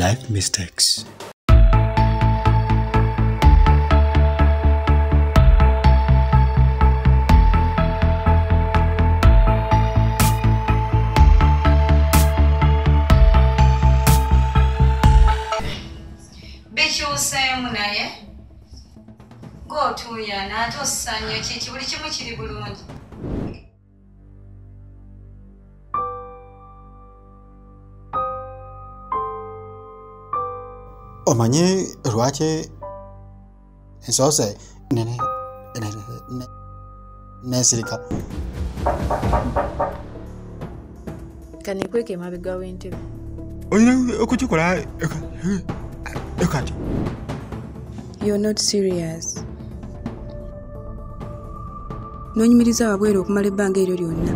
life mistakes. Bikyuseemu naye ng'otuuya n'ate osanya kiki buli kimu kiri bulungi. Omanyi lwaki ensose nesirika? Kanikweke emabega w'entebe. Olina okukikola ekati. You're not serious. Nonyumiriza wabwera okumala ebbanga eryo lyonna.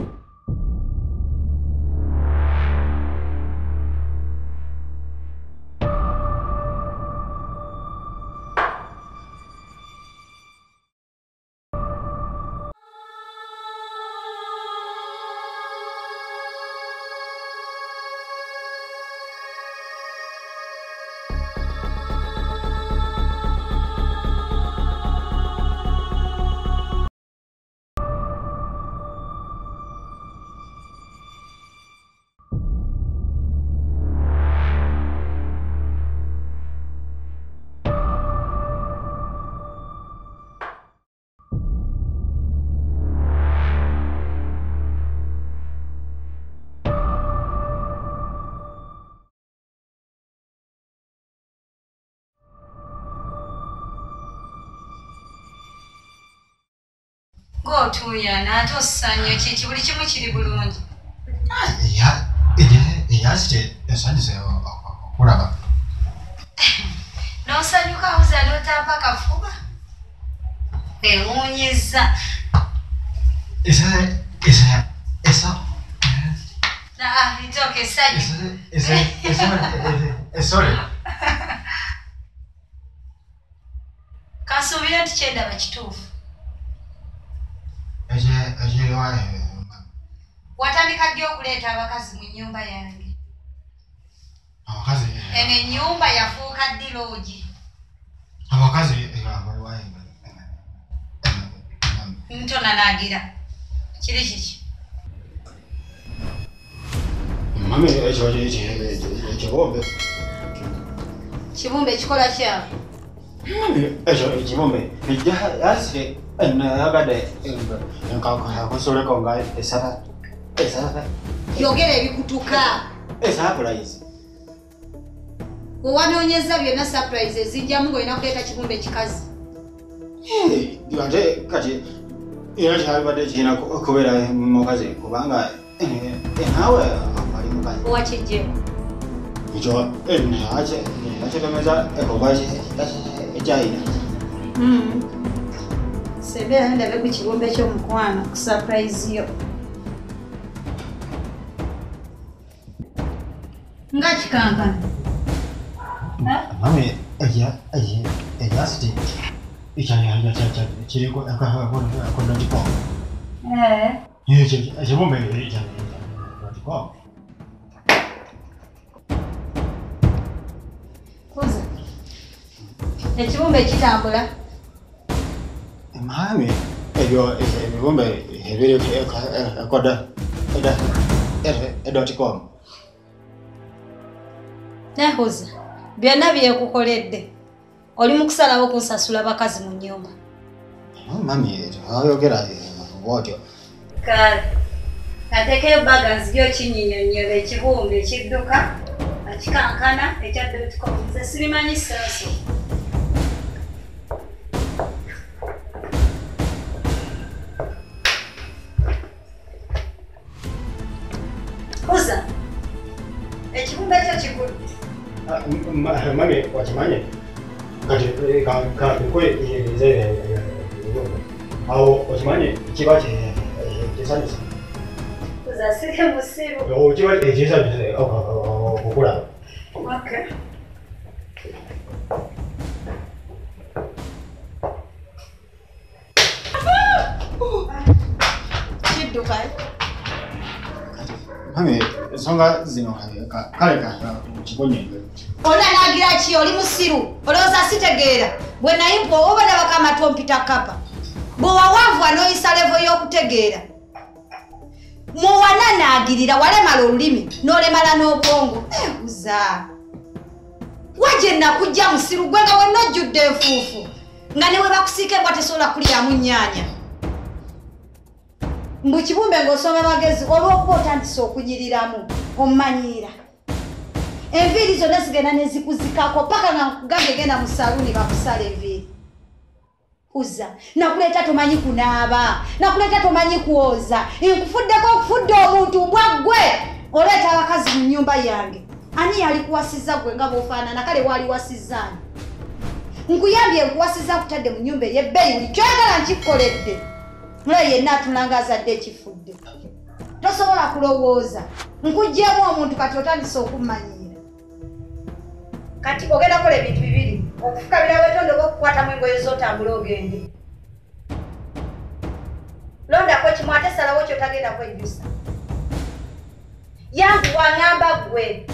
Ng'otuuya n'ate osanya kiki buli kimu kiri bulungi. Eyasite esanyuse okulaba. N'osanyuka awuza n'otampa kafuba. Ewuunyizza. Esa. Itooke essanyu. Sorry. Kansuubire nti kyendaba kituufu. Watandika ddi okuleeta abakazi mu nnyumba yange? Abakazi? Eno ennyumba yafuuka ddi loogi? Abakazi ntonanagira. Kiri kiki? Mami, ekibombe. Kibumbe kikola kyawe? Ekibombe yasire nayagadde nkakusoleko nga esala yogera ebikutuka. Surprise. Owanoonyeza byonna surprise ezijjamu ng'olina kuleeta kibumbe kikazi. Ate kati era kyabadde kirina kubeera mukazi kubanga naawe ali mukazi. Owakijjemu? Ekyo nakyetemeza ekoba ekyayina. Sebeera ndabe ku kibumbe ky'omukwano ku surprise yo. Nga kikankana. Mami, ekyasiti kiriko akadotiko. Ekibumbe ekadotiko. Kuza. Ekibumbe kitambula. Mami, ebibumbe ebiri ekoda edotiko. Nehuza, byonna byekukoledde. Oli mu kusalawo kunsasula bakazi mu nnyumba. Mami, oyogera bwotyo. Kale, atekeyo baga nzigyo kinyinyonnyola ekibumbe ekidduka, akikankana ekyaddotiko. Nze sirimanyi saaso. Kuza, ekibumbe ekyo kikulu. Mami, wakimanye kati kwe awo wakimanye kiba kisanyusa. Kuza sike musibu. Kiba ekisanyusa okukulaba. Okay. Kidduka. Mami, ensonga zino kale kibonyenge. Olanagira ki oli musiru? Olowooza sitegeera. Bwe nayimbwa oba ndabako amatompita kapa. Bwe wawanvu anoyisa levo y'okutegeera. Muwananaagirira walemala olulimi n'olemala n'obwongo. Ebuza. Waje nakujja musiru gwe nga wenna ojjudde enfuufu. Nga ne we bakusiika embwa tesobola kulyamu nnyaanya. Mbu kibumbe ng'osoma magezi olw'okuba otandise okunyiriramu omumanyiira. Enviiri zonna zigenda ne zikuzikako paka nga nkugambye genda mu saluuni bakusala enviiri. Uza, nakuleeta tomanyi kunaaba, nakuleeta tomanyi kuwoza, nkufuddeko okufudde omuntu bwaggwe oleeta abakazi mu nnyumba yange. Ani yali kuwasiza gwe nga bw'ofaanana kale wali wasizaani? Nkuyambye nkuwasiza kutadde mu nnyumba ey'ebbeeyi buli kyoyagala nkikukoledde. Mulaye yenna atulanga azadde ekifudde. Tosobola kulowooza. Nkuggyemu omuntu kati otandise okummanyiira. Kati ogenda kola ebintu bibiri. Okufukabira wetonde oba okukwatamu engoye z'otambula ogende. Londako kimu ate salawo ky'otagenda kwejjusa. Yangu waŋŋamba ggwe.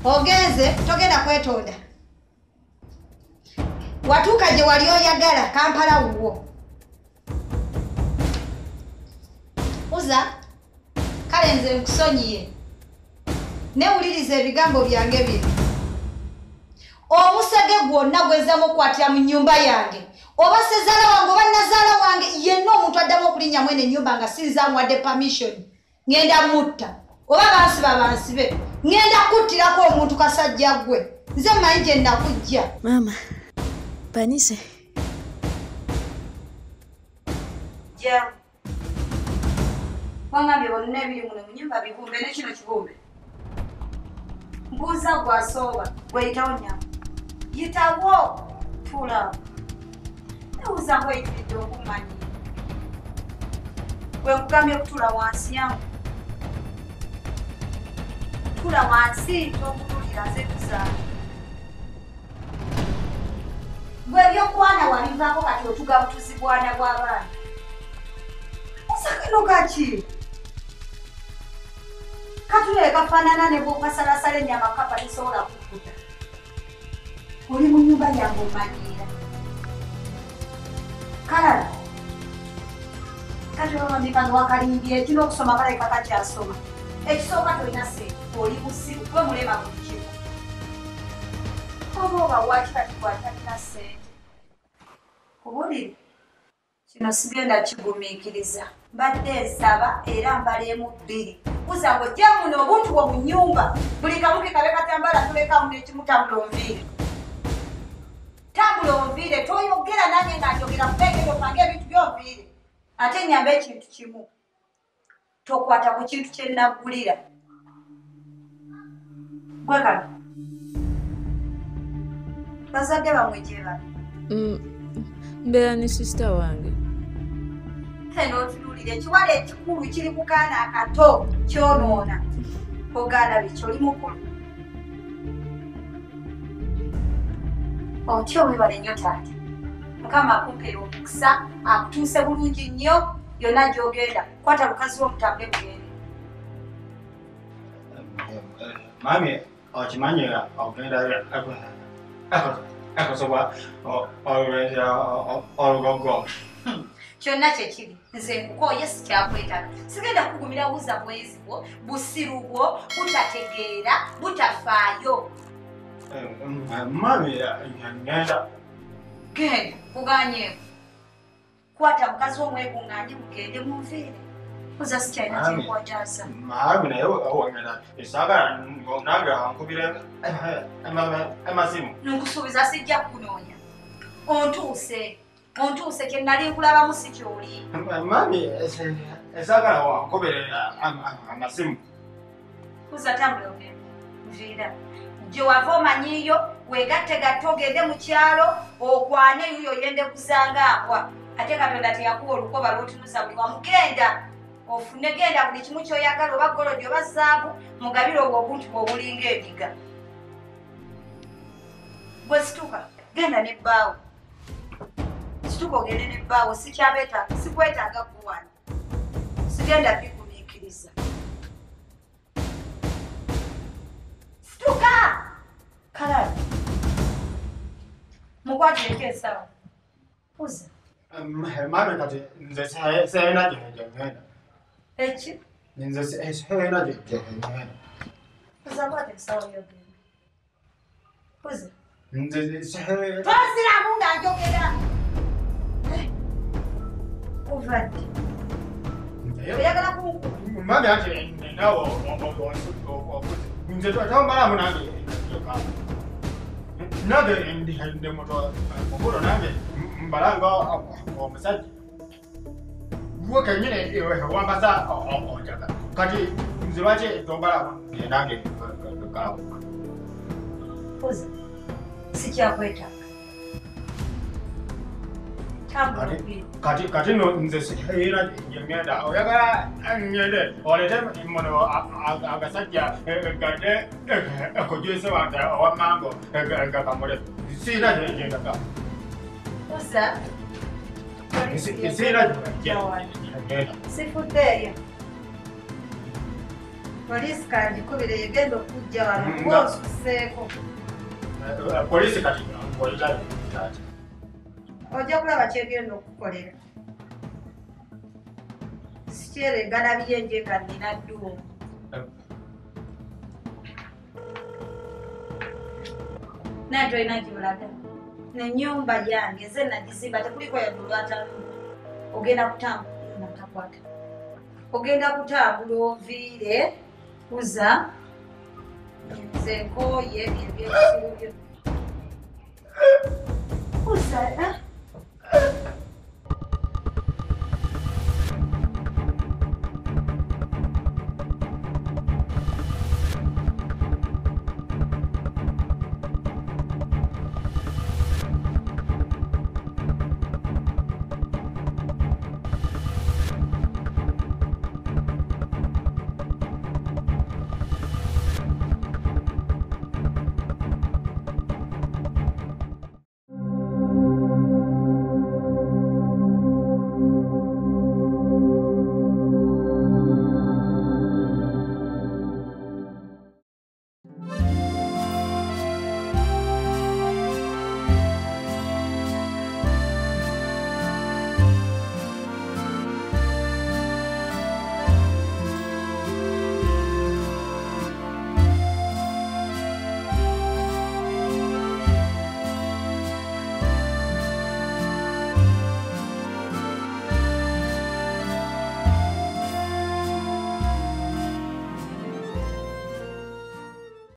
Ogenze togenda kwetonda. Watuuka gye wali oyagala Kampala wuwo. Uza, kale nze nkusonyiye. Newuliriza ebigambo byange bino. Omusege gwonna gweza mukwatira mu nnyumba yange. Oba sezaala wange oba nazaala wange yenna omuntu addamu okulinnya mwene ennyumba nga sinzaamuwadde permission. Ngenda mutta. Oba bansibe. Ngenda kuttirako omuntu kasajja gwe. Nze mmanyi gye nnakujja. Mama. Panise. Ja. Wangambye bonna ebiri muno mu nnyumba bibumbe ne kino kibumbe. Mbuuza gwasooba gweyitawo nnyama. Yitawo tuula. Newuza gweyitiridde okummanyi. Gwe nkugambye okutuula wansi yangu. Tuula wansi tokutuulira nze tuzaala. Gwe by'okwana walivaako kati otuga butuzi bwana bw'abaana. Osakino kaki? Katule kafaanana ne bw'okasalasala ennyama kapa tesobola kukkuta. Oli mu nnyumba yange omanyiira. Kalala. Kati olwamika nga wakalimbye ekina okusoma kalabika kakyasoma. Ekisooka tolina ssente oli musiru gwe mulema buli kimu. Oba oba waki kati gwatalina ssente. Kubulire kino sigenda kigumiikiriza. Mbadde nsaba era mbaleemu bbiri. Buza ng'ojja muno obuntu bwo mu nnyumba buli kamu ke kabe katambala tulekamu n'ekimu tambula onviire. Tambula onviire toyogera nange nga njogera kubeegera opange ebintu by'onviire. Ate nyamba ekintu kimu. Tokwata ku kintu kye nnaggulira. Gwe kano. Bazadde bamwe gye bali. Mbeera ne sisita wange. N'otunuulira ekiwala ekikulu kiri ku kaana akato kyonoona. Ogaana biki oli mukulu. Otyo weebale nnyo taata. Mukama akumpeera omukisa akutuuse bulungi nnyo yonna gy'ogenda. Kwata lukazi w'omutambe mugende. Mami, okimanyi ogenda akusoba olugogo. Kyonna kye kiri nze nkukooye sikyakwetaaga. Sigenda kugumira buza bwezi bwo, busiru bwo, butategeera, butafaayo. Mami, ngenda. Genda kuganyeeko. Kwata mukazi w'omweguŋŋaanye mugende munviire. Buza sikyalina kyenkwataasa. Mami naye owengenda esaagala nange ankubira amasimu. Nkusuubiza sijja kunoonya. Ontuuse kye nali nkulabamu si kyoli. Mami esaagala wankubira amasimu. Buza tambula ogende nviira. Gye wava omanyiiyo weegattegatte ogende mu kyalo okwane yuyo yende kuzanga akwa. Ate Katonda teyakuwa olukoba lw'otunuza buli wamugenda. Ofune genda buli kimu ky'oyagala oba golodi oba zaabu mugabire obwo obuntu bw'obulinga ediga. Gwe situka genda ne bbaawo. Situka ogende ne bbaawo sikyabeetaaga sikwetaaga gwe wano. sigenda bikumiikiriza. Situka! Kalabi. Mukwatireko ensawo. Puza. Mami kati nze seena gye ngenda. Eki? Nze seena gye ngenda. Puza kwata ensawo yogenda. Puza. Nze seena. Twaziramu nga njogera. Ovadde. Oyagala kunkuba. Mami ati nawe nze tombalamu nange nange ndi muto mukulu nange mbalanga omusajja gwe kenyini wambasa onjaga kati nze lwaki tombalamu nange kalamu Puza. Sikyakwetaaga. Kati no nze seera ngenda oyagala ngende olete mono agasajja gadde akujese wante owamango gakamule siina ngenda ka Puza. siina ngenda Sifuddeeyo. Poliisi kandikubire yegenda okujja wano ng'osuseeko. polisi kati ngolitayo taata Ojja kulaba kyegenda okukolera. Sikyeregana byenje nga nnina dduo. Naye tolina gy'olaga. N'ennyumba yange nze nagizimba tekuliko yadde olwatalungu. Ogenda kutambula natakwata. Ogenda kutambula oviire Puza. Nze nkooye ebyekusiru byo. Puza,